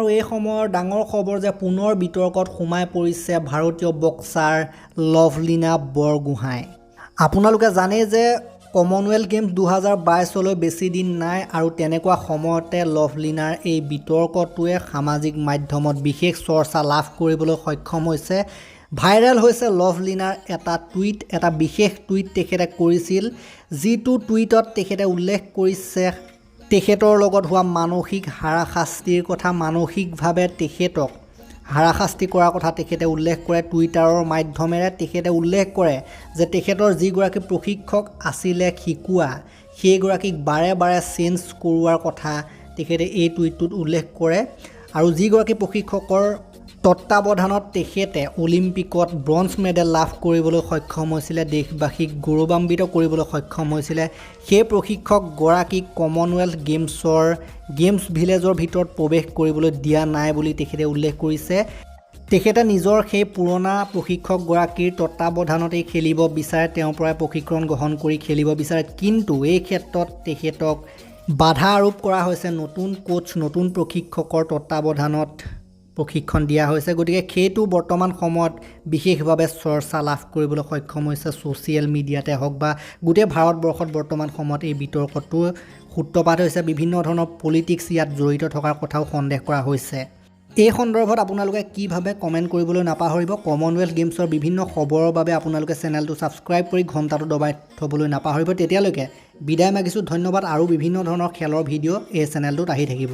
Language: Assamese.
আৰু এই সময়ৰ ডাঙৰ খবৰ যে পুনৰ বিতৰ্কত সোমাই পৰিছে ভাৰতীয় বক্সাৰ লভলিনা বৰগোহাঁই। আপোনালোকে জানে যে কমনৱেলথ গেমছ 2022লৈ বেছি দিন নাই আৰু তেনেকুৱা সময়তে লভলিনাৰ এই বিতৰ্কটোৱে সামাজিক মাধ্যমত বিশেষ চৰ্চা লাভ কৰিবলৈ সক্ষম হৈছে। ভাইৰেল হৈছে লভলিনাৰ এটা বিশেষ টুইট তেখেতে কৰিছিল, যিটো টুইটত তেখেতে উল্লেখ কৰিছে তেখেতৰ লগত হোৱা মানসিক হাৰাশাস্তিৰ কথা, মানসিকভাৱে তেখেতক হাৰাশাস্তি কৰাৰ কথা তেখেতে উল্লেখ কৰে। টুইটাৰৰ মাধ্যমেৰে তেখেতে উল্লেখ কৰে যে তেখেতৰ যিগৰাকী প্ৰশিক্ষক আছিলে শিকোৱা, সেইগৰাকীক বাৰে বাৰে চেঞ্জ কৰোৱাৰ কথা তেখেতে এই টুইটটোত উল্লেখ কৰে। আৰু যিগৰাকী প্ৰশিক্ষকৰ তত্ত্বাৱধানত তেখেতে অলিম্পিকত ব্ৰঞ্জ মেডেল লাভ কৰিবলৈ সক্ষম হৈছিলে, দেশবাসীক গৌৰৱান্বিত কৰিবলৈ সক্ষম হৈছিলে, সেই প্ৰশিক্ষকগৰাকীক কমনৱেলথ গেমছ ভিলেজৰ ভিতৰত প্ৰৱেশ কৰিবলৈ দিয়া নাই বুলি তেখেতে উল্লেখ কৰিছে। তেখেতে নিজৰ সেই পুৰণা প্ৰশিক্ষকগৰাকীৰ তত্ত্বাৱধানতেই খেলিব বিচাৰে, তেওঁৰ পৰাই প্ৰশিক্ষণ গ্ৰহণ কৰি খেলিব বিচাৰে, কিন্তু এই ক্ষেত্ৰত তেখেতক বাধা আৰোপ কৰা হৈছে। নতুন কোচ, নতুন প্ৰশিক্ষকৰ তত্ত্বাৱধানত প্ৰশিক্ষণ দিয়া হৈছে। গতিকে সেইটো বৰ্তমান সময়ত বিশেষভাৱে চৰ্চা লাভ কৰিবলৈ সক্ষম হৈছে ছ'চিয়েল মিডিয়াতে হওক বা গোটেই ভাৰতবৰ্ষত বৰ্তমান সময়ত এই বিতৰ্কটো সূত্ৰপাত হৈছে। বিভিন্ন ধৰণৰ পলিটিক্স ইয়াত জড়িত থকাৰ কথাও সন্দেহ কৰা হৈছে। এই সন্দৰ্ভত আপোনালোকে কি ভাবে কমেণ্ট কৰিবলৈ নাপাহৰিব। কমনৱেলথ গেমছৰ বিভিন্ন খবৰৰ বাবে আপোনালোকে চেনেলটো ছাবস্ক্ৰাইব কৰি ঘণ্টাটো দবাই থ'বলৈ নাপাহৰিব। তেতিয়ালৈকে বিদায় মাগিছোঁ, ধন্যবাদ। আৰু বিভিন্ন ধৰণৰ খেলৰ ভিডিঅ' এই চেনেলটোত আহি থাকিব।